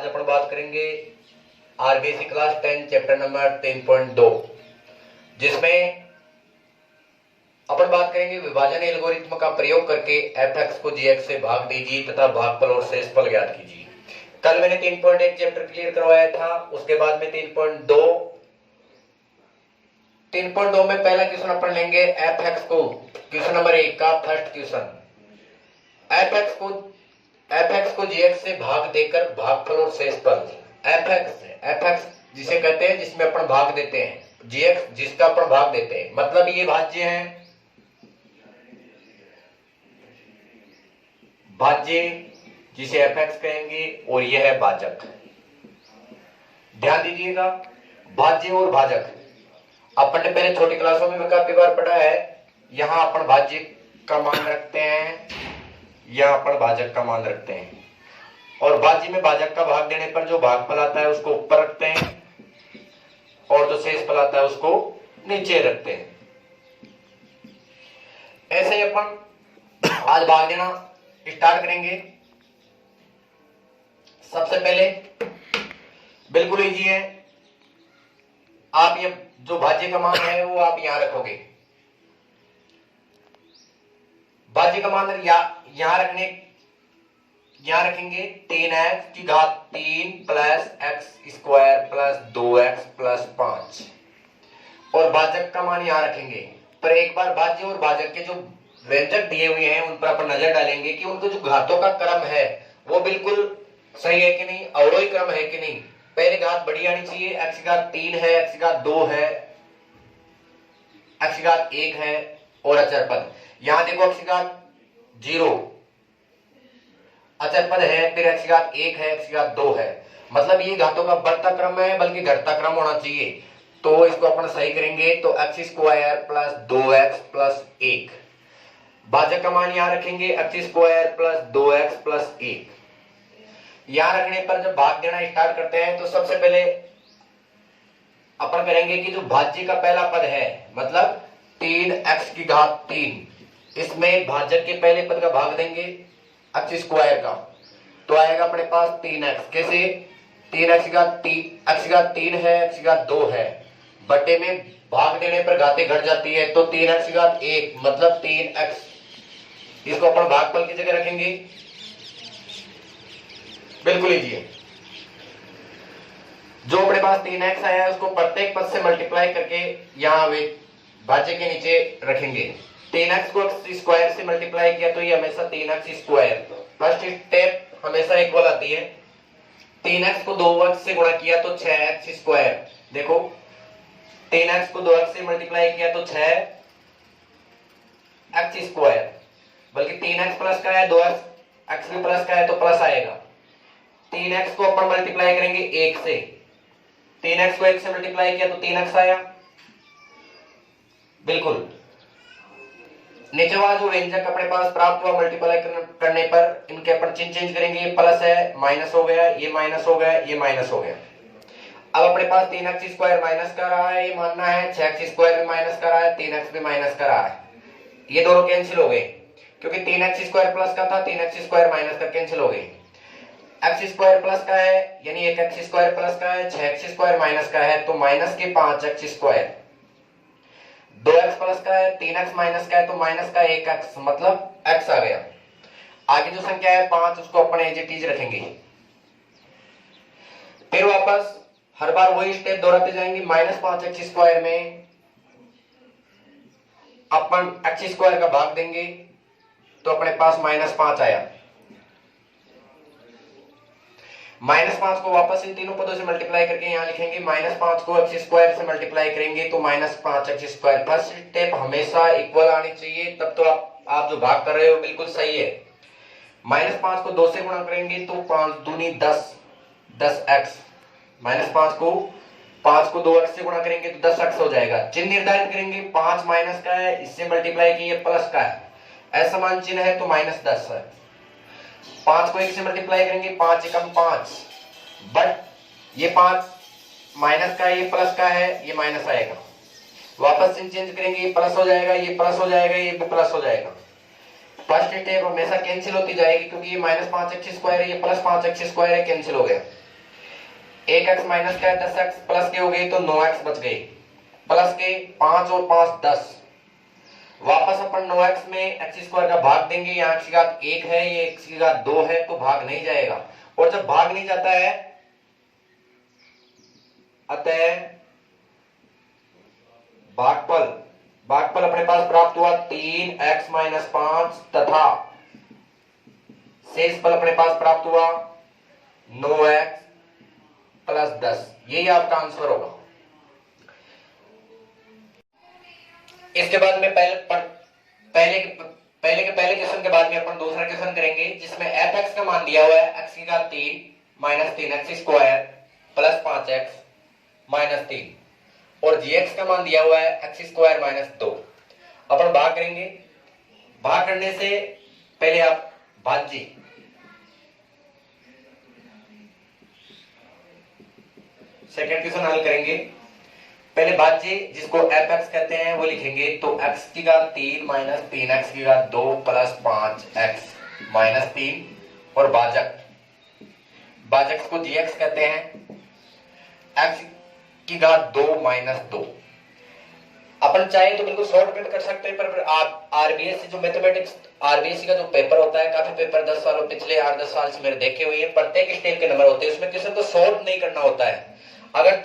आज अपन बात करेंगे आरबीएससी क्लास 10 चैप्टर नंबर 3.2 जिसमें अपन बात करेंगे विभाजन एल्गोरिथ्म का प्रयोग करके एफ(x) को जी(x) से भाग दीजिए तथा भागफल और शेषफल ज्ञात कीजिए। कल मैंने 3.1 चैप्टर क्लियर करवाया था, उसके बाद में 3.2 में पहला क्वेश्चन अपन लेंगे एफ(x) को, क्वेश्चन नंबर 1 का फर्स्ट क्वेश्चन। एफ(x) को जी(x) से भाग देकर भागफल और शेषफल। एफ(x) जिसे कहते हैं जिसमें अपन भाग देते हैं, जी(x) जिसका अपन भाग देते हैं, मतलब ये भाज्य है, भाज्य जिसे एफ(x) कहेंगे, और यह है भाजक। ध्यान दीजिएगा, भाज्य और भाजक अपन ने पहले छोटी क्लासों में काफी बार पढ़ा है। यहां अपन भाज्य का मान रखते हैं, यहां अपन भाजक का मान रखते हैं, और भाज्य में भाजक का भाग देने पर जो भागफल आता है उसको ऊपर रखते हैं और जो शेषफल आता है उसको नीचे रखते हैं। ऐसे ही अपन आज भाग देना स्टार्ट करेंगे। सबसे पहले बिल्कुल इजी है, आप ये जो भाज्य का मान है वो आप यहां रखोगे। भाज्य का मान यहां रखेंगे 3x की घात 3 plus x square plus 2x plus 5, और भाजक का मान यहां रखेंगे। पर एक बार भाज्य और भाजक के जो व्यंजक दिए हुए हैं उन पर अपन नजर डालेंगे कि उनको जो घातों का क्रम है वो बिल्कुल सही है कि नहीं, अवरोही क्रम है कि नहीं। पहले घात बड़ी आनी चाहिए, x की घात 3 है, x की घात 2 है, x की घात 1 है, और अचर पद यहां देखो x की घात 0 अचर पद है, फिर x की घात 1 है, x की घात 2 है, मतलब ये घातों का बढ़ता क्रम है बल्कि घटता क्रम होना चाहिए। तो इसको अपन सही करेंगे तो x square plus 2x plus 1, भाजक का मान यहां रखेंगे x square plus 2x plus 1। यहां रखने पर जब भाग देना स्टार्ट करते हैं तो सबसे पहले अपन करेंगे कि जो भाज्य का पहला पद है, मतलब 3x की घात 3, इसमें भाजक के पहले पद का भाग देंगे x स्क्वायर का, तो आएगा अपने पास 3x। कैसे? 3x की घात 3 है, x की घात 2 है, बटे में भाग देने पर घातें घट जाती है, तो 3x की घात 1 मतलब 3x। इसको अपन भागफल की जगह रखेंगे, बिल्कुल इजी है। जो अपने पास 3x आया है उसको प्रत्येक पद से मल्टीप्लाई करके यहां वे भाज्य के नीचे रखेंगे। 3x को x स्क्वायर से मल्टीप्लाई किया तो ये हमेशा 3x स्क्वायर, फर्स्ट स्टेप हमेशा इक्वल आती है। 3x को 2x से गुणा किया तो 6x स्क्वायर, देखो 3x को 2x से मल्टीप्लाई किया तो 6x स्क्वायर, बल्कि 3x प्लस का है, 2x भी प्लस का है तो प्लस आएगा। 3x को अपन मल्टीप्लाई करेंगे 1 से, 3x को 1 से मल्टीप्लाई किया तो 3x आया, बिल्कुल। नीचे वाला जो व्यंजक अपने पास प्राप्त हुआ मल्टीप्लाई करने पर इनके अपन चिन्ह चेंज करेंगे, ये प्लस है माइनस हो गया, ये माइनस हो गया, ये माइनस हो गया। अब अपने पास 3x स्क्वायर माइनस कर रहा है, ये मानना है 6x स्क्वायर भी माइनस कर रहा है, 3x भी माइनस कर रहा है, ये दोनों कैंसिल हो गए क्योंकि 3x स्क्वायर प्लस का था, 3x स्क्वायर माइनस का कैंसिल हो गए। x स्क्वायर प्लस का है यानी 1x स्क्वायर प्लस का है, 6x स्क्वायर माइनस का है तो माइनस के 5x स्क्वायर, 2x प्लस का है, 3x माइनस का है तो माइनस का 1x मतलब x आ गया। आगे जो संख्या है 5 उसको अपन एज इट इज रखेंगे। फिर वापस हर बार वही स्टेप दोहराते जाएंगे। -5x स्क्वायर में अपन x स्क्वायर का भाग देंगे तो अपने पास -5 आया। -5 को वापस इन तीनों पदों से मल्टीप्लाई करके यहां लिखेंगे, -5 को x स्क्वायर से मल्टीप्लाई करेंगे तो -5x स्क्वायर। फर्स्ट स्टेप हमेशा इक्वल आनी चाहिए, तब तो आप जो भाग कर रहे हो बिल्कुल सही है। -5 को 2 से गुणा करेंगे तो 5 दूनी 10, 10x। -5 को 2x से गुणा करेंगे तो 10x हो जाएगा। चिन्ह निर्धारित करेंगे, 5 माइनस का है, इससे मल्टीप्लाई किए प्लस का है, असमान चिन्ह है तो -10 है। 5 को 1 से मल्टीप्लाई करेंगे, 5 एकम 5, बट ये 5 माइनस का है, ये प्लस का है, ये माइनस आएगा। वापस चिन्ह चेंज करेंगे, ये प्लस हो जाएगा, ये प्लस हो जाएगा, ये भी प्लस हो जाएगा। फर्स्ट स्टेप हमेशा कैंसिल होती जाएगी क्योंकि ये -5x स्क्वायर है, ये +5x स्क्वायर है, कैंसिल हो गया। एक एक्स माइनस का है 10x प्लस के हो गई तो 9x बच गए, प्लस के 5 और 5 10। वापस अपन 9x में एक्स स्क्वायर का भाग देंगे, यहाँ x की घात 1 है, ये x की घात 2 है तो भाग नहीं जाएगा। और जब भाग नहीं जाता है अतः भागफल अपने पास प्राप्त हुआ 3x माइनस 5 तथा शेषफल अपने पास प्राप्त हुआ 9x प्लस 10। यही आपका आंसर होगा। इसके बाद में पहले क्वेश्चन के बाद में अपन दूसरा क्वेश्चन करेंगे जिसमें एफ एक्स का मान दिया हुआ है एक्स की घात 3 minus 3x square plus 5x minus 3 और जी एक्स का मान दिया हुआ है एक्स स्क्वायर माइनस 2। अपन भाग करेंगे। भाग करने से पहले आप भाज्य सेकेंड क्वेश्चन हल करेंगे। पहले भाज्य जिसको एफ एक्स कहते हैं वो लिखेंगे, तो एक्स की घात 3 माइनस 3x की घात 2 प्लस 5x माइनस 3 और भाजक को जी एक्स कहते हैं, एक्स की घात 2 माइनस 2। अपन चाहे तो बिल्कुल शॉर्टकट कर सकते हैं, पर आप आरबीएससी जो मैथमेटिक्स आरबीएससी का जो पेपर होता है, काफी पेपर 10 सालों पिछले 8-10 साल से मेरे देखे हुए हैं, प्रत्येक स्टेप के नंबर होते हैं, उसमें क्वेश्चन को सॉल्व नहीं करना होता है। अगर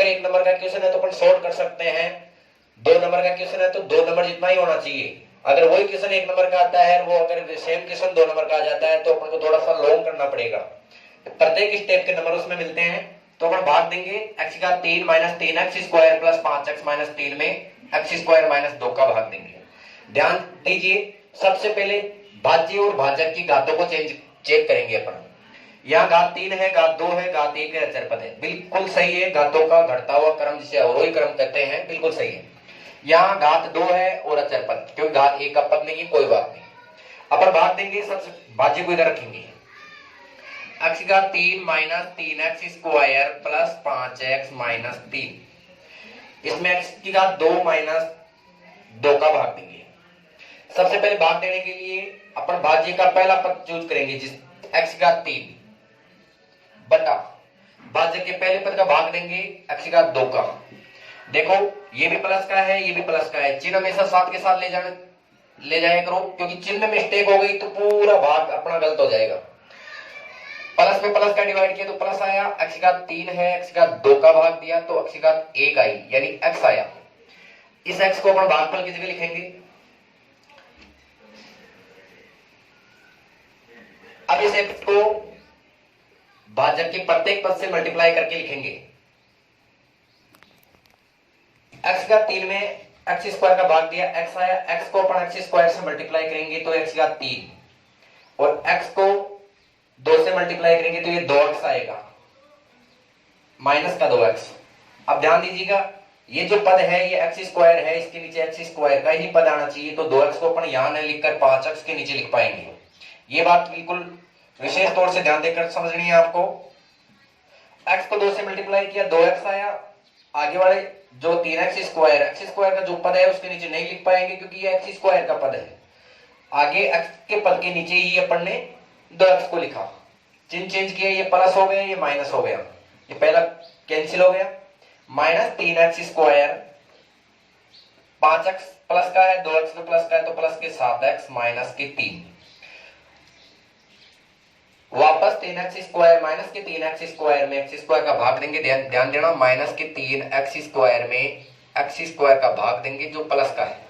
1 नंबर का क्वेश्चन है तो अपन सॉल्व कर सकते हैं, 2 नंबर का क्वेश्चन है तो 2 नंबर जितना ही होना चाहिए। अगर वही क्वेश्चन 1 नंबर का आता है, वो अगर सेम क्वेश्चन 2 नंबर का आ जाता है तो अपन को थोड़ा सा लॉन्ग करना पड़ेगा। प्रत्येक स्टेप के नंबर उसमें मिलते हैं, तो अपन भाग देंगे एक्स का 3 minus 3x square plus 5x minus 3 में एक्स स्क्वायर माइनस 2 का भाग देंगे। ध्यान दीजिए, सबसे पहले भाज्य और भाजक की घातों को चेक करेंगे अपन। यहाँ घात 3 है, घात 2 है, घात 1 है, अचर पद है, बिल्कुल सही है। घातों का घटता हुआ क्रम जिसे अवरोही क्रम कहते हैं, बिल्कुल सही है। यहाँ घात 2 है और अचर पद, क्योंकि घात 1 का पद नहीं है, कोई बात नहीं। अपन भाग देंगे, सबसे भाज्य को इधर रखेंगे, एक्स का 3 minus 3x square plus 5x minus 3, इसमें x की घात 2 माइनस 2 का भाग देंगे। सबसे पहले भाग देने के लिए अपन भाज्य का पहला पद चूज करेंगे, जिस x की घात 3 बटा भाज्य के पहले पद का भाग देंगे x की घात 2 का। देखो ये भी प्लस का है, ये भी प्लस का है, चिन्ह हमेशा साथ के साथ ले जाया करो, क्योंकि चिन्ह में मिस्टेक हो गई तो पूरा भाग अपना गलत हो जाएगा। प्लस में प्लस का डिवाइड किया तो प्लस आया, x का 3 है, x का 2 का भाग दिया तो x का 1 आई, यानी x आया। इस x को अपन भागफल की जगह लिखेंगे। अब इस x को भाजक के प्रत्येक पद से मल्टीप्लाई करके लिखेंगे। x का 3 में x स्क्वायर का भाग दिया, x आया, x को अपन x स्क्वायर से मल्टीप्लाई करेंगे तो x का 3 और x को 2 से मल्टीप्लाई करेंगे तो ये 2x आएगा, माइनस का 2x। अब ध्यान दीजिएगा, ये जो पद है ये x स्क्वायर है, इसके नीचे x स्क्वायर का ही पद आना चाहिए, तो 2x को अपन यहां नहीं लिखकर 5x के नीचे लिख पाएंगे। ये बात बिल्कुल विशेष तौर से ध्यान देकर समझनी है आपको। x को 2 से मल्टीप्लाई किया, 2x आया, आगे वाले जो 3x स्क्वायर, x स्क्वायर का जो पद है उसके नीचे नहीं लिख पाएंगे क्योंकि ये x स्क्वायर का पद है। आगे x के पद के नीचे ही अपन ने 2x को लिखा, चिन्ह चेंज किया, ये प्लस हो गया, ये माइनस हो गया, ये पहला कैंसिल हो गया। Minus 3x square 5x plus का है, 2x में प्लस का है तो प्लस के 7x माइनस के 3, वापस 3x स्क्वायर माइनस के 3x स्क्वायर में x स्क्वायर का भाग देंगे। ध्यान देना, माइनस के 3x स्क्वायर में x स्क्वायर का भाग देंगे जो प्लस का है।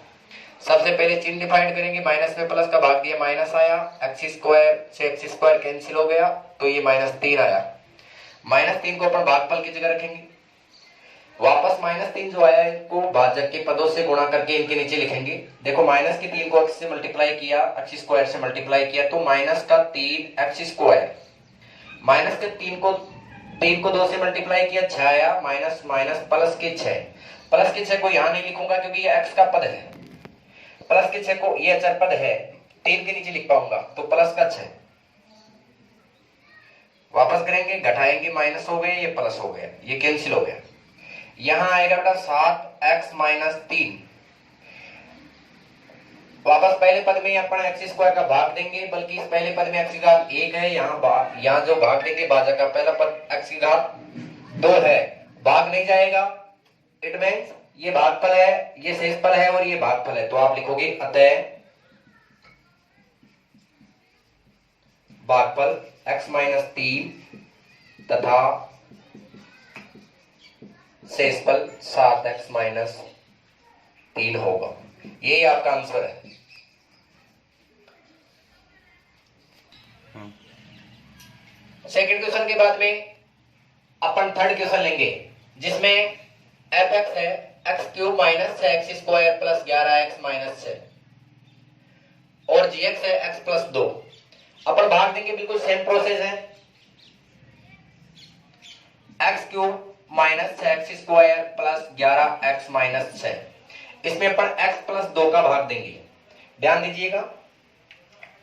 सबसे पहले चिन्ह डिफाइंड करेंगे, माइनस में प्लस का भाग दिया, माइनस आया, x स्क्वायर से x स्क्वायर कैंसिल हो गया तो ये माइनस 3 आया। माइनस 3 को अपन भागफल की जगह रखेंगे। वापस माइनस 3 जो आया इसको भाजक के पदों से गुणा करके इनके नीचे लिखेंगे। देखो माइनस के 3 को x से मल्टीप्लाई किया, x स्क्वायर से मल्टीप्लाई किया तो माइनस का 3x स्क्वायर, माइनस के 3 को 2 से मल्टीप्लाई किया, 6 आया, माइनस माइनस प्लस के 6, प्लस के 6 को यहां नहीं लिखूंगा क्योंकि ये x का पद है, प्लस के 6 को, ये अचर पद है, 3 के नीचे लिख पाऊंगा तो प्लस का 6। वापस करेंगे, घटाएंगे, माइनस हो गए, ये प्लस हो गया, ये कैंसिल हो गया। यहां आएगा बेटा 7x माइनस 3। वापस पहले पद में अपन x स्क्वायर का भाग देंगे, बल्कि इस पहले पद में x की घात 1 है, यहाँ जो भाग देंगे भाजक का पहला पद x x की घात 2 है, भाग नहीं जाएगा, इट मीन्स ये भागफल है, ये शेषफल है और ये भागफल है, तो आप लिखोगे अतः भागफल x माइनस 3 तथा शेषफल 7x माइनस 3 होगा। यही आपका आंसर है। सेकंड क्वेश्चन के बाद में अपन थर्ड क्वेश्चन लेंगे, जिसमें एफ एक्स है x cube minus 6x² plus 11x minus 6 और जी एक्स है x प्लस 2। अपन भाग देंगे, बिल्कुल सेम प्रोसेस है, x cube minus 6x² plus 11x minus 6, इसमें अपन x प्लस 2 का भाग देंगे। ध्यान दीजिएगा,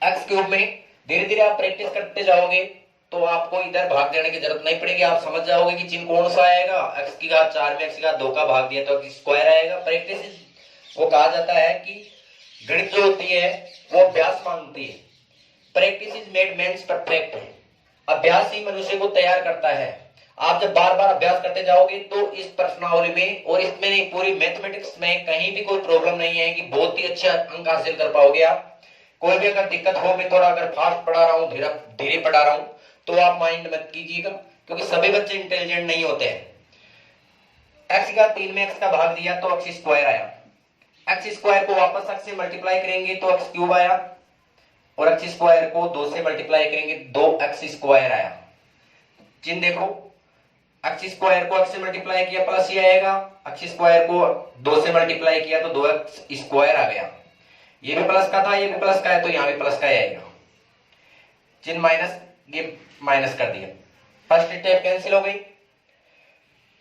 एक्स क्यूब में धीरे धीरे आप प्रैक्टिस करते जाओगे तो आपको इधर भाग देने की जरूरत नहीं पड़ेगी, आप समझ जाओगे कि चिन्ह कौन सा आएगा। x की घात 4 में x की घात 2 का भाग दिया तो स्क्वायर आएगा। प्रैक्टिस वो कहा जाता है कि गणित जो होती है वो अभ्यास मांगती है। Practice is made mans perfect, अभ्यास ही मनुष्य को तैयार करता है। आप जब बार बार अभ्यास करते जाओगे तो इस प्रश्नावली में और इसमें नहीं, पूरी मैथमेटिक्स में कहीं भी कोई प्रॉब्लम नहीं है कि बहुत ही अच्छे अंक हासिल कर पाओगे आप। कोई भी अगर दिक्कत हो, मैं थोड़ा अगर फास्ट पढ़ा रहा हूँ, धीरे पढ़ा रहा हूँ, तो आप माइंड मत कीजिएगा, क्योंकि सभी बच्चे इंटेलिजेंट नहीं होते हैं। x का 3 में x का भाग दिया तो x स्क्वायर आया, x स्क्वायर को वापस x से मल्टीप्लाई करेंगे तो x क्यूब आया, और x स्क्वायर को 2 से मल्टीप्लाई करेंगे 2x स्क्वायर आया। चिन्ह देखो, x स्क्वायर को x से मल्टीप्लाई किया प्लस ही आएगा, x स्क्वायर को 2 से मल्टीप्लाई किया तो 2x स्क्वायर आ गया। ये भी प्लस का था, ये भी प्लस का है, तो यहाँ भी प्लस का ही आएगा। चिन्ह माइनस, ये माइनस कर दिया, फर्स्ट स्टेप कैंसिल हो गई।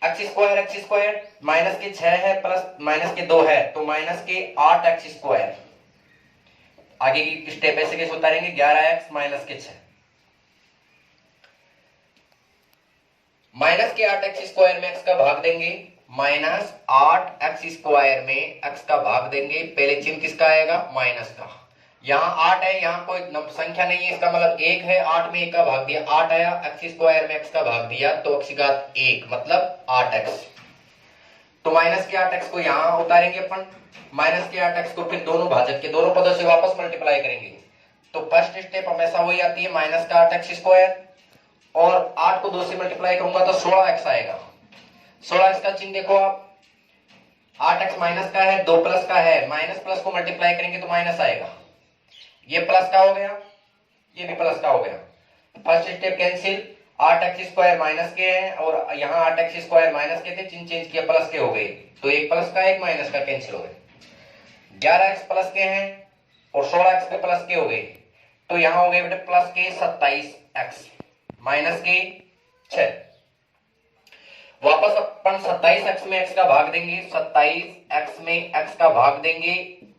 x स्क्वायर माइनस के 6 है प्लस माइनस के 2 है तो माइनस के 8x स्क्वायर। आगे की स्टेप ऐसे कैसे उतारेंगे, 11x माइनस के 6, माइनस के 8x स्क्वायर में x का भाग देंगे, माइनस 8x स्क्वायर में x का भाग देंगे। पहले चिन्ह किसका आएगा, माइनस का। यहाँ 8 है, यहाँ कोई संख्या नहीं है, इसका मतलब 1 है, 8 में 1 का भाग दिया 8 आया, x स्क्वायर में x का भाग दिया तो x घात 1 मतलब 8x। तो माइनस के 8x को यहाँ उतारेंगे अपन, माइनस के 8x को फिर दोनों भाजक के दोनों पदों से वापस मल्टीप्लाई करेंगे। तो फर्स्ट स्टेप हमेशा वही आती है, माइनस का 8x स्क्वायर, और 8 को 2 से मल्टीप्लाई करूंगा तो 16x आएगा। 16x का चिन्ह देखो आप, 8x माइनस का है, 2 प्लस का है, माइनस प्लस को मल्टीप्लाई करेंगे तो माइनस आएगा। ये प्लस का हो गया, ये भी प्लस का हो गया। First step cancel, 8x square minus के हैं और यहाँ 8x स्क्वायर माइनस के थे, चिन्ह चेंज किया प्लस के हो गए, तो एक प्लस का एक माइनस का कैंसिल हो गए। 11x प्लस के हैं और 16x के प्लस के हो गए, तो यहाँ हो गए बेटे प्लस के 27x माइनस के 6। वापस अपन 27x में x का भाग देंगे, 27x में x का भाग देंगे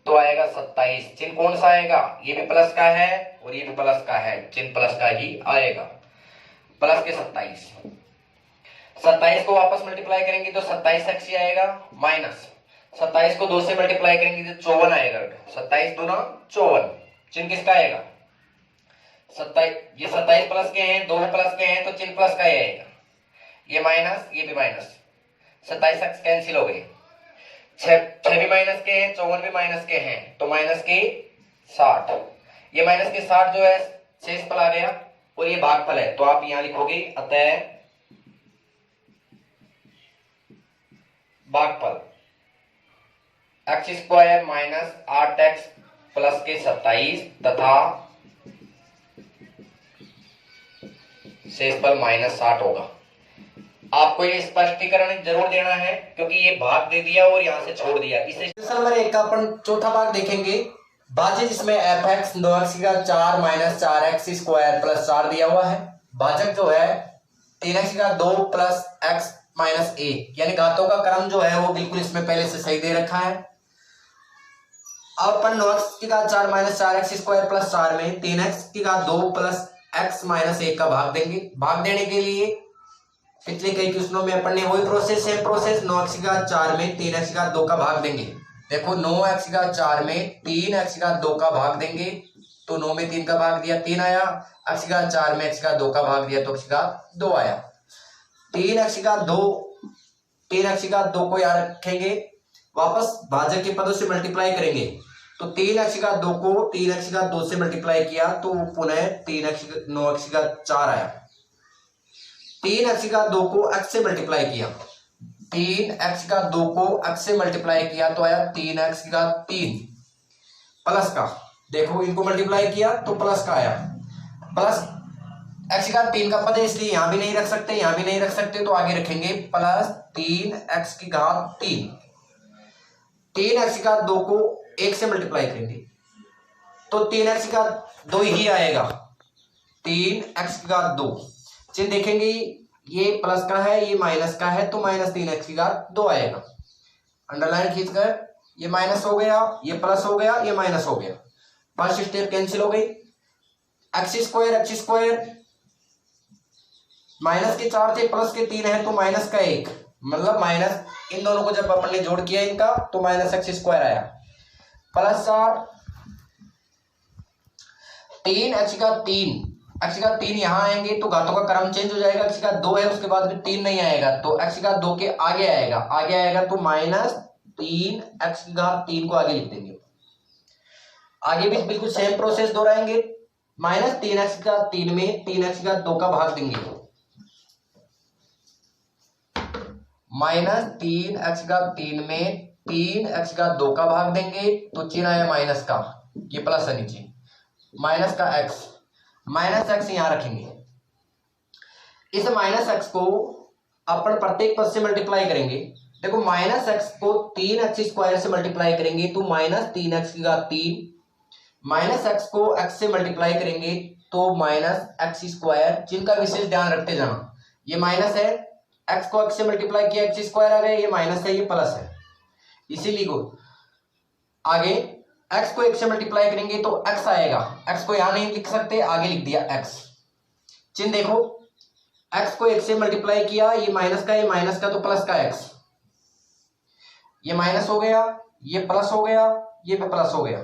तो आएगा 27। चिन्ह कौन सा आएगा, ये भी प्लस का है और ये भी प्लस का है, चिन्ह प्लस का ही आएगा, प्लस के 27। 27 को वापस मल्टीप्लाई करेंगे तो 27x ही आएगा, माइनस 27 को 2 से मल्टीप्लाई करेंगे तो 54 आएगा। 27 दूना 54, चिन्ह किसका आएगा, 27। ये 27 प्लस के हैं, 2 प्लस के हैं तो चिन्ह प्लस का ही आएगा। ये माइनस, ये भी माइनस, 27x कैंसिल हो गए। 6 भी माइनस के हैं, 54 भी माइनस के हैं, तो माइनस के 60। ये माइनस के 60 जो है शेषफल आ गया और ये भागफल है, तो आप यहां लिखोगे अतः भागफल x square minus 8x plus के 27 तथा शेषफल माइनस 60 होगा। आपको ये स्पष्टीकरण जरूर देना है, क्योंकि ये भाग दे दिया और यहाँ से छोड़ दिया। इसे नंबर 1 का अपन चौथा भाग देखेंगे, भाज्य जिसमें fx 2x का 4 माइनस 4x स्क्वायर प्लस 4 दिया हुआ है, भाजक जो है 3x का 2 प्लस x माइनस 1, यानी घातों का क्रम जो है वो बिल्कुल इसमें पहले से सही दे रखा है। अब अपन 9x का 4 माइनस 4x स्क्वायर प्लस 4 में 3x का 2 प्लस x माइनस 1 का भाग देंगे। भाग देने के लिए पिछले कई क्वेश्चनों में अपन ने वही प्रोसेस, सेम प्रोसेस, 9x का 4 में 3x का 2 का भाग देंगे। देखो 9x का 4 में 3x का 2 का भाग देंगे तो 9 में 3 का भाग दिया 3 आया, x का 4 में x का 2 का भाग दिया तो x का 2 आया। 3x की घात 2, 3x की घात 2 को यहाँ रखेंगे, वापस भाजक के पदों से मल्टीप्लाई करेंगे तो 3x की घात 2 को 3x की घात 2 से मल्टीप्लाई किया तो पुनः 9x की घात 4 आया। 3x की घात 2 को x से मल्टीप्लाई किया, 3x की घात 2 को x से मल्टीप्लाई किया तो आया 3x की घात 3 प्लस का, देखो इनको मल्टीप्लाई किया तो प्लस का आया, प्लस x की घात 3 का पद है इसलिए यहां भी नहीं रख सकते, यहां भी नहीं रख सकते, तो आगे रखेंगे प्लस 3x की घात 3। 3x की घात 2 को 1 से मल्टीप्लाई करेंगे तो 3x की घात 2 ही आएगा, 3x की घात 2। चिन्ह देखेंगे ये प्लस का है ये माइनस का है तो माइनस 3x की घात 2 आएगा। अंडरलाइन खींचकर ये माइनस हो गया, ये प्लस हो गया, ये माइनस हो गया, फर्स्ट स्टेप कैंसिल हो गई। एक्स स्क्वायर माइनस के 4 थे प्लस के 3 है तो माइनस का 1, मतलब माइनस इन दोनों को जब अपन ने जोड़ किया इनका तो माइनस एक्स स्क्वायर आया, प्लस 4 3x का 3 यहां आएंगे तो घातों का क्रम चेंज हो जाएगा, x का 2 है उसके बाद में 3 नहीं आएगा तो x का 2 के आगे आएगा तो माइनस 3x की घात 3 को आगे लिख देंगे। आगे भी बिल्कुल सेम प्रोसेस दोहराएंगे, माइनस 3x का 3 में 3x का 2 का भाग देंगे, माइनस 3x का 3 में 3x का 2 का भाग देंगे तो चिन्ह आया माइनस का, ये प्लस है नीचे, माइनस का x यहां रखेंगे। इस माइनस x को अपन प्रत्येक पद से मल्टीप्लाई करेंगे, देखो माइनस x को 3x स्क्वायर से मल्टीप्लाई करेंगे तो माइनस 3x की घात 3, माइनस x को x से मल्टीप्लाई करेंगे तो माइनस x स्क्वायर, जिनका विशेष ध्यान रखते जाना, ये माइनस है, x को x से मल्टीप्लाई किया x स्क्वायर आ गया, ये माइनस है ये प्लस है, इसीलिए को आगे x को 1 से मल्टीप्लाई करेंगे तो x आएगा, x को यहां नहीं लिख सकते आगे लिख दिया x। चिन्ह देखो x को 1 से मल्टीप्लाई किया, ये माइनस का तो प्लस का x, ये माइनस हो गया, ये प्लस हो गया, ये भी प्लस हो गया,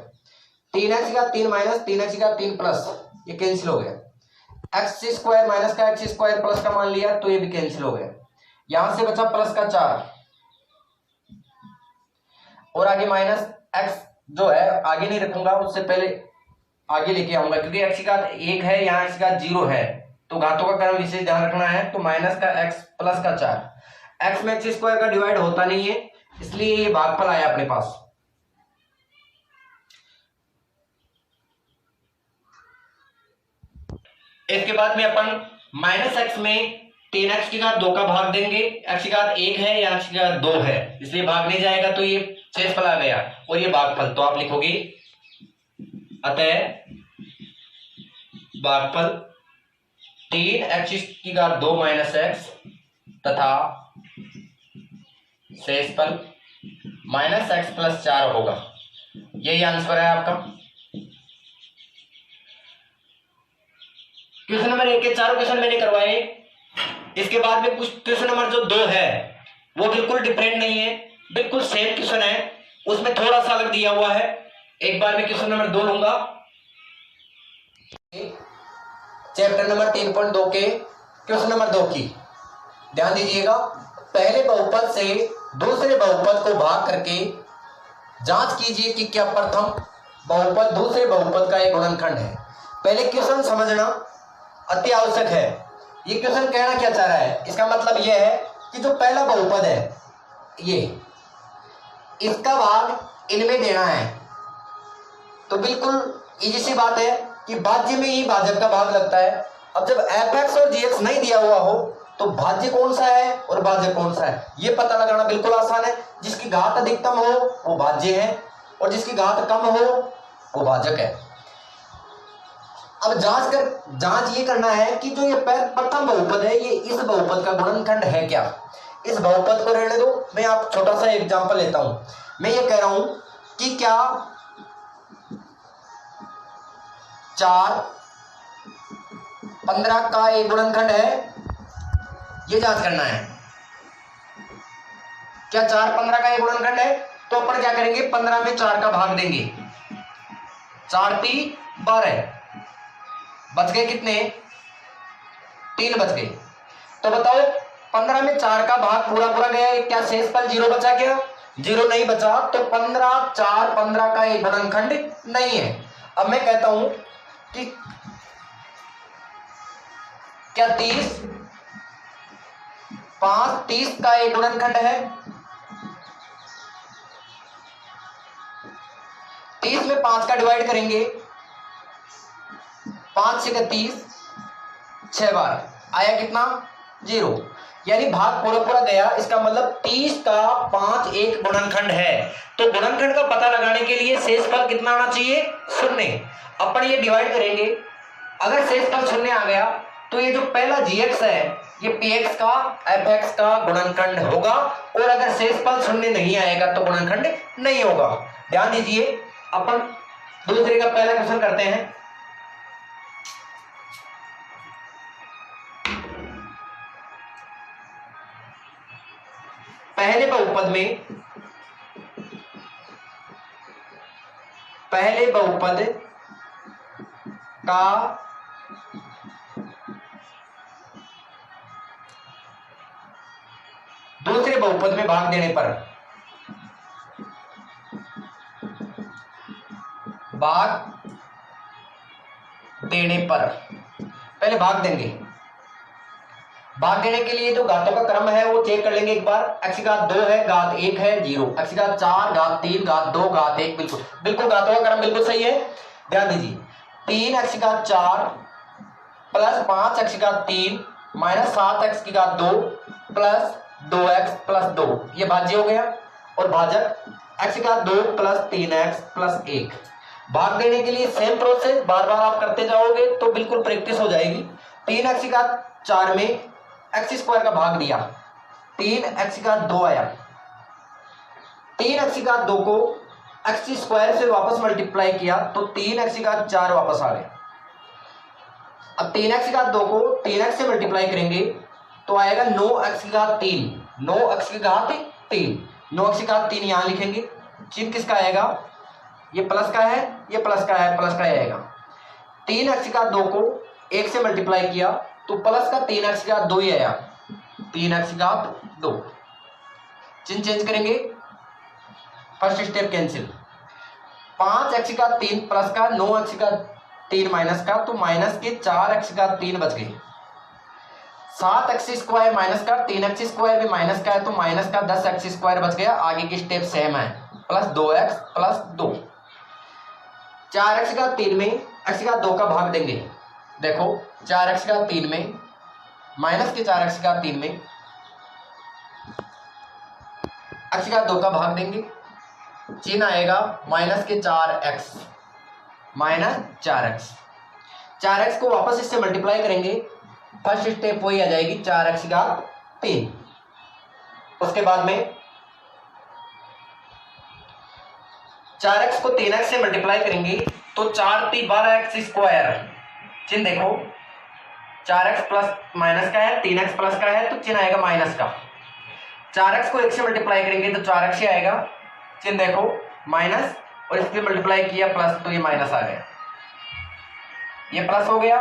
3x का 3 माइनस 3x का 3 प्लस, ये कैंसिल हो गया, एक्स स्क्वायर माइनस का एक्स स्क्वायर प्लस का मान लिया तो ये भी कैंसिल हो गया, यहां से बचा प्लस का 4 और आगे माइनस एक्स जो है आगे नहीं रखूंगा, उससे पहले आगे लेके आऊंगा क्योंकि एक्स की घात 1 है, यहाँ एक्स की घात 0 है तो घातों का क्रम विशेष ध्यान रखना है, तो माइनस का एक्स प्लस का 4, एक्स में एक्स स्क्वायर का डिवाइड होता नहीं है इसलिए ये भागफल आया अपने पास। इसके बाद में अपन माइनस एक्स में 3x की घात 2 का भाग देंगे, x की घात 1 है या x की घात 2 है इसलिए भाग नहीं जाएगा तो ये शेषफल आ गया और ये भागफल, तो आप लिखोगे अतः भागफल 3x की घात 2 माइनस एक्स तथा शेषफल माइनस एक्स प्लस 4 होगा, यही आंसर है आपका। क्वेश्चन नंबर 1 के चारों क्वेश्चन मैंने करवाए, इसके बाद में कुछ क्वेश्चन नंबर जो 2 है वो बिल्कुल डिफरेंट नहीं है, बिल्कुल सेम क्वेश्चन है, उसमें थोड़ा सा अलग दिया हुआ है। एक बार मैं क्वेश्चन नंबर 2 लूंगा, चैप्टर नंबर 3.2 के क्वेश्चन नंबर 2 की ध्यान दीजिएगा। पहले बहुपद से दूसरे बहुपद को भाग करके जांच कीजिए कि क्या प्रथम बहुपद दूसरे बहुपद का एक गुणनखंड है। पहले क्वेश्चन समझना अति आवश्यक है। ये क्वेश्चन कहना क्या चाह रहा है, इसका मतलब यह है कि जो पहला बहुपद है ये, इसका भाग इनमें देना है, तो बिल्कुल इजी सी बात है कि भाज्य में ही भाजक का भाग लगता है। अब जब fx और gx नहीं दिया हुआ हो तो भाज्य कौन सा है और भाजक कौन सा है ये पता लगाना बिल्कुल आसान है। जिसकी घात अधिकतम हो वो भाज्य है और जिसकी घात कम हो वो भाजक है। अब जांच ये करना है कि जो ये प्रथम बहुपद है ये इस बहुपद का गुणनखंड है क्या। इस बहुपद को रहने दो, मैं आप छोटा सा एग्जांपल लेता हूं। मैं ये कह रहा हूं कि क्या 4 15 का एक गुणनखंड है, ये जांच करना है। क्या 4 15 का एक गुणनखंड है, तो अपन क्या करेंगे 15 में 4 का भाग देंगे, 4 3 12, बच गए कितने 3 बच गए। तो बताओ 15 में 4 का भाग पूरा पूरा गया, क्या शेषफल 0 बचा? क्या 0 नहीं बचा, तो 15 4 15 का एक गुणनखंड नहीं है। अब मैं कहता हूं कि क्या 30 5 30 का एक गुणनखंड है? 30 में 5 का डिवाइड करेंगे, 5 से 30 6 बार आया कितना? 0, यानी भाग पूरा पूरा गया। इसका मतलब 30 का 5 एक गुणनखंड है। तो गुणनखंड का पता लगाने के लिए शेषफल कितना आना चाहिए? 0। अपन ये डिवाइड करेंगे, अगर शेषफल 0 आ गया तो ये जो पहला gx है ये px का fx का गुणनखंड होगा, और अगर शेषफल 0 नहीं आएगा तो गुणनखंड नहीं होगा। ध्यान दीजिए, अपन दूसरे का पहला क्वेश्चन करते हैं। पहले बहुपद का दूसरे बहुपद में भाग देने पर, पहले भाग देंगे। भाग देने के लिए जो घातों का क्रम है वो चेक कर लेंगे एक बार। x की घात 2 है, घात 1 है 0, x की घात 4, घात 3, घात 2, घात 1, बिल्कुल घातों का क्रम बिल्कुल सही है। ध्यान दीजिए, 3x की घात 4 प्लस 5x की घात 3 माइनस 7x की घात 2 प्लस 2x प्लस 2, ये भाज्य हो गया। और भाजक x की घात 2 प्लस 3x प्लस 1। भाग देने के लिए सेम प्रोसेस बार बार आप करते जाओगे तो बिल्कुल प्रैक्टिस हो जाएगी। 3x की घात 4 में x स्क्वायर का भाग दिया, 3x की घात 2 आया। 3x की घात 2 को x स्क्वायर से वापस मल्टीप्लाई किया तो 3x की घात 4 वापस आ गया। अब 3x की घात 2 को 3x से मल्टीप्लाई करेंगे तो आएगा 9x की घात 3, 9x की घात 3, 9x की घात 3 यहां लिखेंगे। चिन्ह किसका आएगा? ये प्लस का है, ये प्लस का है, प्लस का ही आएगा। 3x की घात 2 को 1 से मल्टीप्लाई किया तो प्लस का 3x की घात 2 ही आया, 3x की घात 2। चिन्ह चेंज करेंगे, फर्स्ट स्टेप कैंसिल। 5x की घात 3 प्लस का 9x की घात 3 माइनस का, तो माइनस के 4x की घात 3 बच गए। 7x स्क्वायर माइनस का, 3x स्क्वायर भी माइनस का है तो माइनस का 10x स्क्वायर बच गया। आगे की स्टेप सेम है, प्लस 2x प्लस 2। 4x का 3 में x का 2 का भाग देंगे। देखो 4x का 3 में माइनस के 4x का 3 में x का 2 का भाग देंगे, चिन्ह आएगा माइनस के 4x माइनस 4x। 4x को वापस इससे मल्टीप्लाई करेंगे, फर्स्ट स्टेप वही आ जाएगी 4x का 3। उसके बाद में 4x को 3x से मल्टीप्लाई करेंगे तो 4 3 12x स्क्वायर। चिन्ह देखो 4x प्लस माइनस का है, 3x प्लस का है तो चिन्ह आएगा माइनस का। 4x को 1 से मल्टीप्लाई करेंगे तो 4x ही आएगा, चिन्ह देखो माइनस, और इससे मल्टीप्लाई किया प्लस तो ये माइनस आ गया। ये प्लस हो गया,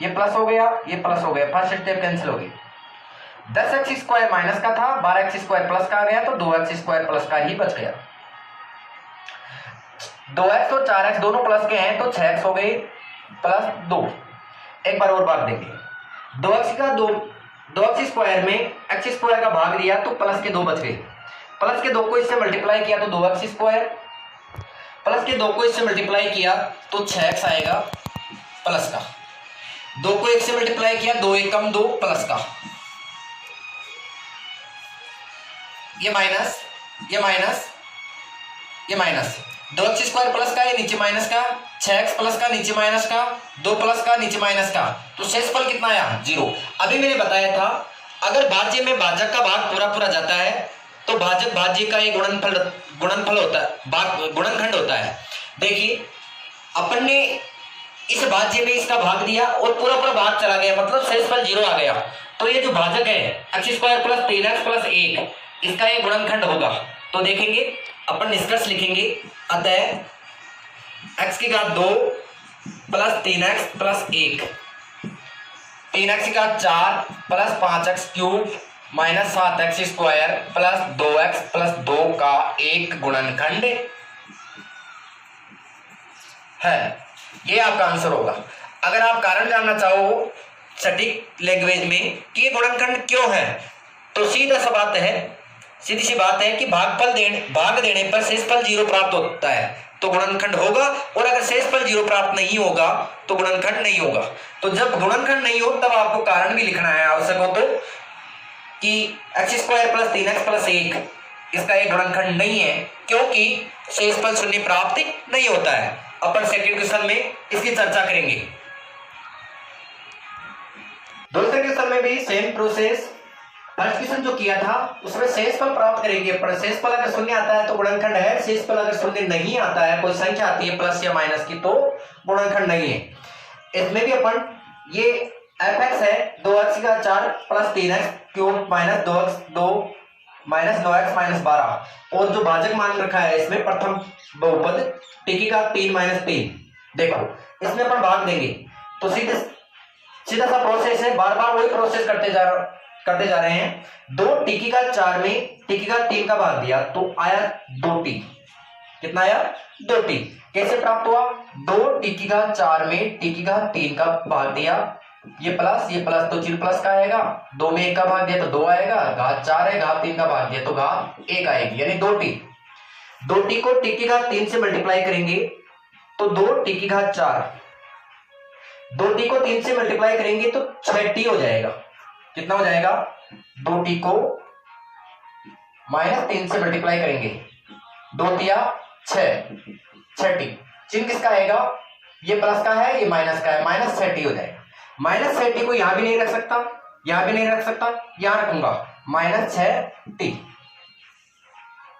ये प्लस हो गया, ये प्लस हो गया, फर्स्ट स्टेप कैंसिल हो गई। 10x स्क्वायर माइनस का था, 12x स्क्वायर प्लस का आ गया तो 2x स्क्वायर प्लस का ही बच गया। 2x और 4x दोनों प्लस के हैं तो 6x हो गए प्लस 2। एक बार और भाग देंगे, 2x स्क्वायर में x स्क्वायर का भाग दिया तो प्लस के 2 बच गए। प्लस के 2 को इससे मल्टीप्लाई किया तो 2x स्क्वायर, प्लस के 2 को इससे मल्टीप्लाई किया तो 6x आएगा प्लस का। 2 को 1 से मल्टीप्लाई किया, 2 1 कम 2 प्लस का, ये माइनस, ये माइनस, ये माइनस। 2x स्क्वायर प्लस का, ये नीचे माइनस का, 6x प्लस का नीचे माइनस का, 2 प्लस का नीचे माइनस का, तो शेषफल कितना आया? 0। अभी मैंने बताया था अगर भाज्य में भाजक का भाग पूरा पूरा जाता है तो भाजक भाज्य का एक गुणनफल होता है, गुणनखंड होता है। देखिए अपन ने इस भाज्य में इसका भाग दिया और पूरा पूरा भाग चला गया, मतलब शेषफल 0 आ गया। तो ये जो भाजक है x square plus 3x plus 1, इसका एक गुणनखंड होगा। तो देखेंगे अपन निष्कर्ष लिखेंगे, अतः x की घात 2 प्लस 3x प्लस 1 3x का 4 plus 5x cube minus 7x square plus 2x plus 2 का एक गुणनखंड है। ये आपका आंसर होगा। अगर आप कारण जानना चाहो सटीक लैंग्वेज में कि ये गुणनखंड क्यों है, तो सीधी सी बात है कि भाग देने पर शेषफल 0 प्राप्त होता है तो गुणनखंड होगा, और अगर शेषफल 0 प्राप्त नहीं होगा तो गुणनखंड नहीं होगा। तो जब गुणनखंड नहीं हो तब आपको कारण भी लिखना है आवश्यक हो तो, कि x square plus 3x plus 1 इसका एक गुणनखंड नहीं है क्योंकि शेषफल 0 प्राप्त नहीं होता है। अपन सेकंड क्वेश्चन में इसकी चर्चा करेंगे। दूसरे क्वेश्चन में भी सेम प्रोसेस, फर्स्ट क्वेश्चन जो किया था उसमें शेषफल प्राप्त करेंगे, पर शेषफल अगर 0 आता है तो गुणनखंड है, शेषफल अगर 0 नहीं आता है, कोई संख्या आती है प्लस या माइनस की, तो गुणनखंड नहीं है। इसमें भी अपन ये fx है 2x का 4 plus 3x cube minus 2x 2 minus 9x minus 12, और जो भाजक मान रखा है इसमें प्रथम बहुपद टिकी का 3 माइनस 3। देखो इसमें अपन भाग देंगे तो सीधा सा प्रोसेस है, बार बार वही प्रोसेस करते जा रहे हैं। 2 टिकी का 4 में टिकी का 3 का भाग दिया तो आया 2t। कितना आया? 2t। कैसे प्राप्त हुआ? 2 टिकी का 4 में टिकी का 3 का भाग दिया, ये प्लस तो चिन्ह प्लस का आएगा, 2 में 1 का भाग दिया तो 2 आएगा, घात 4 है, घात 3 का भाग दिया तो घात 1 आएगी, यानी 2t। 2t को टिकी का 3 से मल्टीप्लाई करेंगे तो 2 टिकी का 4, 2t को 3 से मल्टीप्लाई करेंगे तो 6t हो जाएगा। कितना हो जाएगा? 2t को माइनस 3 से मल्टीप्लाई करेंगे, 2 तिया 6t। चिन्ह किसका आएगा? ये प्लस का है, ये माइनस का है, माइनस 6t हो जाएगा। माइनस 6t को यहां भी नहीं रख सकता, यहां भी नहीं रख सकता, यहां रखूंगा माइनस 6t।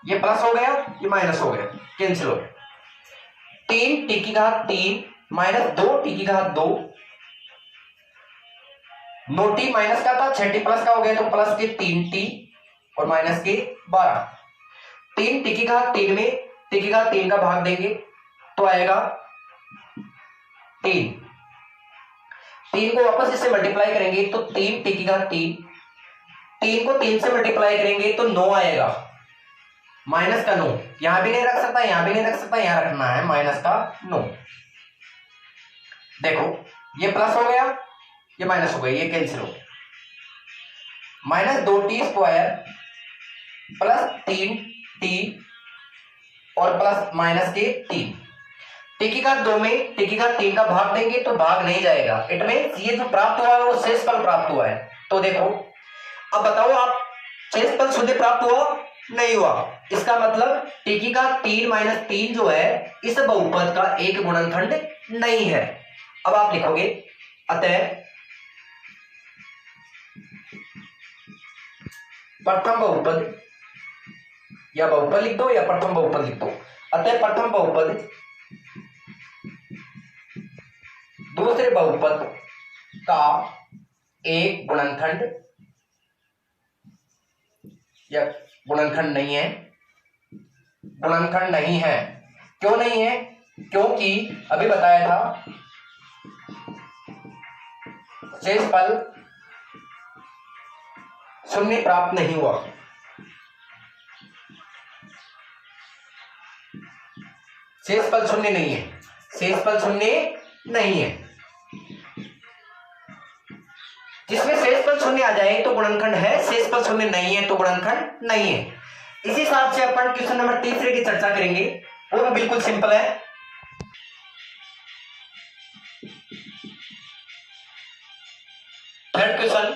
ये प्लस हो गया, ये माइनस हो गया, कैंसिल हो गया। 3 टी की घात 3 माइनस 2 टी की घात 2, 9t माइनस का था, 6t प्लस का हो गया तो प्लस के 3t और माइनस के 12। 3 टी की घात 3 में टी की घात 3 का भाग देंगे तो आएगा 3। 3 को वापस इससे मल्टीप्लाई करेंगे तो 3 टी की घात 3, 3 को 3 से मल्टीप्लाई करेंगे तो 9 आएगा, माइनस का 9। यहां भी नहीं रख सकता, यहां भी नहीं रख सकता, यहां रखना है माइनस का 9। देखो ये प्लस हो गया, ये माइनस हो गया, ये कैंसिल हो गया। Minus 2t square plus 3t और प्लस माइनस के 3। टी की घात 2 में टी की घात 3 का भाग देंगे तो भाग नहीं जाएगा, इट मींस ये जो प्राप्त हुआ है वो शेषफल प्राप्त हुआ है। तो देखो अब बताओ आप, शेषफल 0 प्राप्त हुआ? नहीं हुआ। इसका मतलब टी की घात 3 माइनस 3 जो है इस बहुपद का एक गुणनखंड नहीं है। अब आप लिखोगे अतः प्रथम बहुपद, या बहुपद लिख दो या प्रथम बहुपद लिख दो, अतः प्रथम बहुपद दूसरे बहुपद का एक गुणनखंड या गुणनखंड नहीं है। गुणनखंड नहीं है, क्यों नहीं है? क्योंकि अभी बताया था शेषफल 0 प्राप्त नहीं हुआ। शेषफल 0 नहीं है, शेषफल 0 नहीं है। जिसमें शेषफल 0 आ जाए तो गुणनखंड है, शेषफल 0 नहीं है तो गुणनखंड नहीं है। इसी हिसाब से अपन क्वेश्चन नंबर 3 की चर्चा करेंगे, वो भी बिल्कुल सिंपल है। थर्ड क्वेश्चन,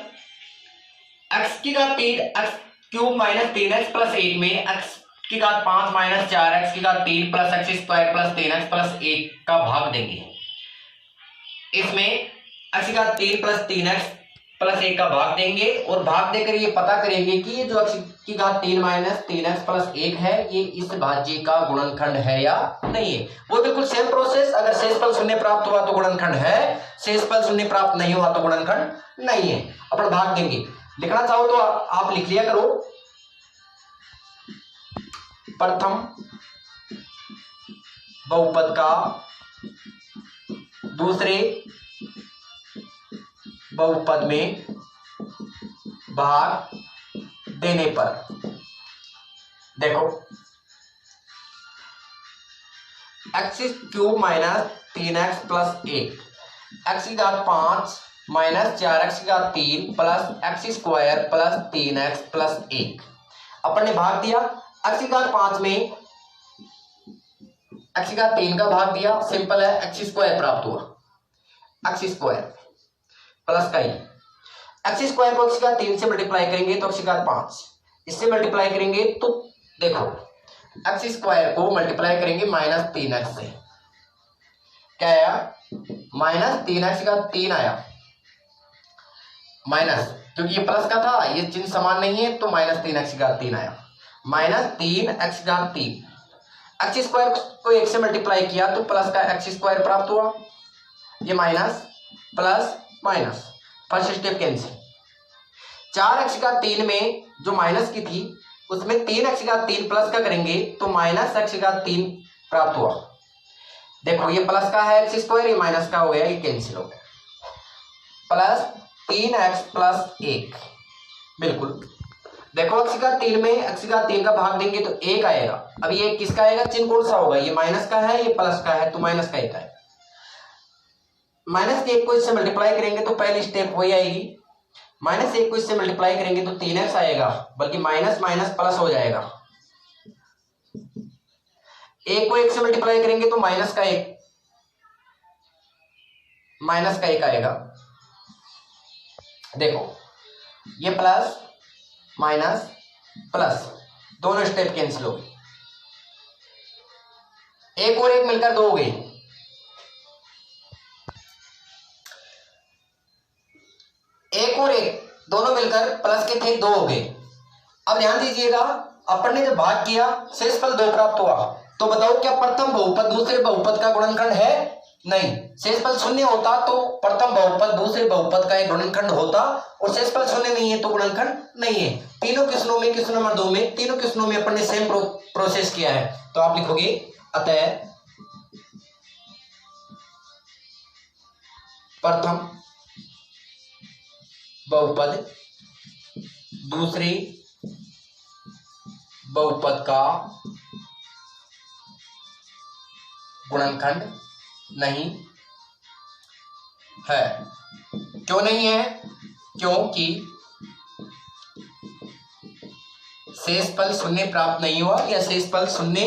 x की घात 3 x cube minus 3x plus 1 में x की घात 5 माइनस 4x की घात 3 plus x square plus 3x plus 1 का भाग देंगे। इसमें x की घात 3 प्लस 3x प्लस 1 का भाग देंगे और भाग देकर ये पता करेंगे कि ये जो x की घात 3 माइनस 3x प्लस 1 है ये इस भाज्य का गुणनखंड है या नहीं है। वो बिल्कुल सेम प्रोसेस, अगर शेषफल 0 प्राप्त हुआ तो गुणनखंड है, शेषफल 0 प्राप्त नहीं हुआ तो गुणनखंड नहीं है। अपन भाग देंगे, लिखना चाहो तो आप लिख लिया करो। प्रथम बहुपद का दूसरे बहुपद में भाग देने पर देखो x³ minus 3x plus 1 x की घात 5 माइनस 4x की घात 3 plus x² plus 3x plus 1 अपन ने भाग दिया। x की घात 5 में x की घात 3 का भाग दिया, सिंपल है, x² प्राप्त हुआ, x² प्लस का ही x² को x की घात 3 से मल्टीप्लाई करेंगे तो x की घात 5, इससे मल्टीप्लाई करेंगे तो देखो x² को मल्टीप्लाई करेंगे माइनस 3x से, क्या आया, माइनस 3x का 3 आया, माइनस, क्योंकि ये प्लस का था, ये चिन्ह समान नहीं है तो माइनस 3x का 3 आया, माइनस 3x का 3, x² को 1 से मल्टीप्लाई किया तो प्लस का x² प्राप्त हुआ, ये minus plus minus, first step cancel. 4x का 3 में जो माइनस की थी उसमें 3x का 3 प्लस का करेंगे तो माइनस x का 3 प्राप्त हुआ। देखो ये प्लस का है x², ये माइनस का हो गया, ये कैंसिल हो गया, प्लस 3x प्लस 1, बिल्कुल। देखो x का 3 में x का 3 का भाग देंगे तो 1 आएगा। अब ये किसका आएगा, चिन्ह कौन सा होगा, ये माइनस का है, ये प्लस का है, तो माइनस का 1 आएगा। माइनस 1 को इससे मल्टीप्लाई करेंगे तो पहली स्टेप वही आएगी, माइनस 1 को इससे मल्टीप्लाई करेंगे तो 3x आएगा, बल्कि माइनस माइनस प्लस हो जाएगा। 1 को 1 से मल्टीप्लाई करेंगे तो माइनस का 1 आएगा। देखो ये प्लस माइनस प्लस दोनों स्टेप कैंसिल हो गए, 1 और 1 मिलकर 2 हो गए, एक और एक दोनों मिलकर प्लस के थे 2 हो गए। अब ध्यान दीजिएगा, अपन ने जब भाग किया शेषफल 2 प्राप्त हुआ, तो बताओ क्या प्रथम बहुपद दूसरे बहुपद का गुणनखंड है, नहीं। शेषफल 0 होता तो प्रथम बहुपद दूसरे बहुपद का एक गुणनखंड होता, और शेषफल 0 नहीं है तो गुणनखंड नहीं है। तीनों किस्मों में, किस्म नंबर 2 में, तीनों किस्मों में अपन ने सेम प्रोसेस किया है, तो आप लिखोगे अतः प्रथम बहुपद दूसरे बहुपद का गुणनखंड नहीं है। क्यों नहीं है, क्योंकि शेषफल 0 प्राप्त नहीं हुआ, या शेषफल 0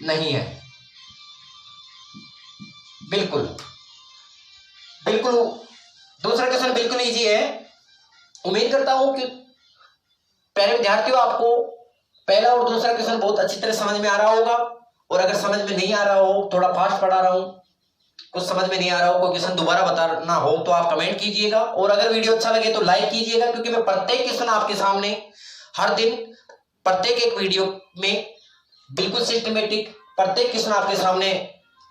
नहीं है। बिल्कुल बिल्कुल, दूसरा क्वेश्चन बिल्कुल इजी है। उम्मीद करता हूं कि प्यारे विद्यार्थियों आपको पहला और दूसरा क्वेश्चन बहुत अच्छी तरह समझ में आ रहा होगा, और अगर समझ में नहीं आ रहा हो, थोड़ा फास्ट पढ़ा रहा हूं, कुछ समझ में नहीं आ रहा हो, कोई क्वेश्चन दोबारा बताना हो तो आप कमेंट कीजिएगा, और अगर वीडियो अच्छा लगे तो लाइक कीजिएगा, क्योंकि मैं प्रत्येक क्वेश्चन आपके सामने हर दिन प्रत्येक एक वीडियो में बिल्कुल सिस्टमेटिक प्रत्येक क्वेश्चन आपके सामने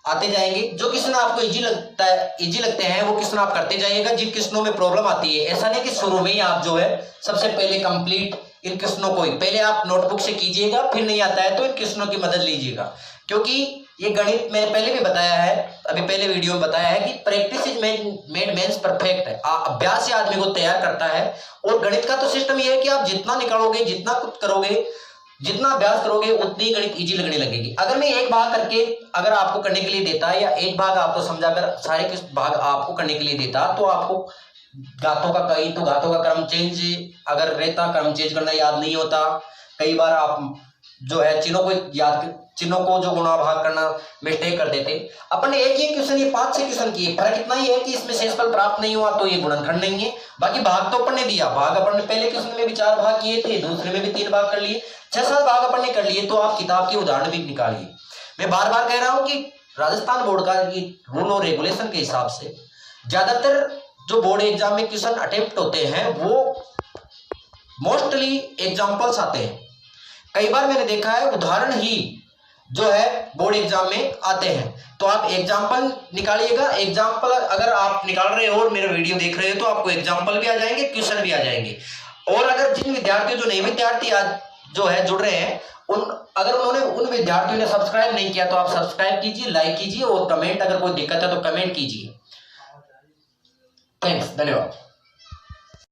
आते जाएंगे। जो क्वेश्चन आपको इजी लगते हैं वो क्वेश्चन आप करते जाइएगा। जिन क्वेश्चनों में प्रॉब्लम आती है, ऐसा नहीं कि शुरू में ही आप जो है सबसे पहले कंप्लीट इन क्वेश्चनों को ही पहले आप नोटबुक से कीजिएगा, फिर नहीं आता है तो इन क्वेश्चनों की मदद लीजिएगा, क्योंकि ये गणित मैंने पहले भी बताया है, अभी पहले वीडियो में बताया है कि practice is made man perfect है। अभ्यास से आदमी को तैयार करता है, और गणित का तो सिस्टम ये है कि आप जितना निकालोगे, जितना कुछ करोगे, जितना अभ्यास करोगे, उतनी गणित इजी लगने लगेगी। अगर मैं एक भाग करके अगर आपको करने के लिए देता, या एक भाग आपको समझाकर सारे के भाग आपको करने के लिए देता, तो आपको घातों का कई तो घातों का क्रम चेंज अगर रहता, क्रम चेंज करना याद नहीं होता, कई बार आप जो है चिन्हों को जो गुणा भाग करना मिस्टेक कर देते। अपन ने एक ही क्वेश्चन, ये 5-6 क्वेश्चन किए, फर्क इतना ही है कि इसमें शेषफल प्राप्त नहीं हुआ तो ये गुणनखंड नहीं है। बाकी भाग तो अपन ने दिया, भाग अपन ने पहले क्वेश्चन में भी 4 भाग किए थे, दूसरे में भी 3 भाग कर लिए, 6-7 भाग अपन ने कर लिए, तो आप किताब के उदाहरण भी निकालिए। मैं बार बार कह रहा हूं कि राजस्थान बोर्ड का रूल और रेगुलेशन के हिसाब से ज्यादातर जो बोर्ड एग्जाम में क्वेश्चन अटेम्प्ट होते हैं वो मोस्टली एग्जाम्पल्स आते हैं। कई बार मैंने देखा है उदाहरण ही जो है बोर्ड एग्जाम में आते हैं, तो आप एग्जाम्पल निकालिएगा। एग्जाम्पल अगर आप निकाल रहे हो और मेरा वीडियो देख रहे हो तो आपको एग्जाम्पल भी आ जाएंगे, क्वेश्चन भी आ जाएंगे। और अगर जिन विद्यार्थियों जो नए विद्यार्थी आज जो है जुड़ रहे हैं, अगर उन विद्यार्थियों ने सब्सक्राइब नहीं किया तो आप सब्सक्राइब कीजिए, लाइक कीजिए, और कमेंट अगर कोई दिक्कत है तो कमेंट कीजिए। थैंक्स, धन्यवाद।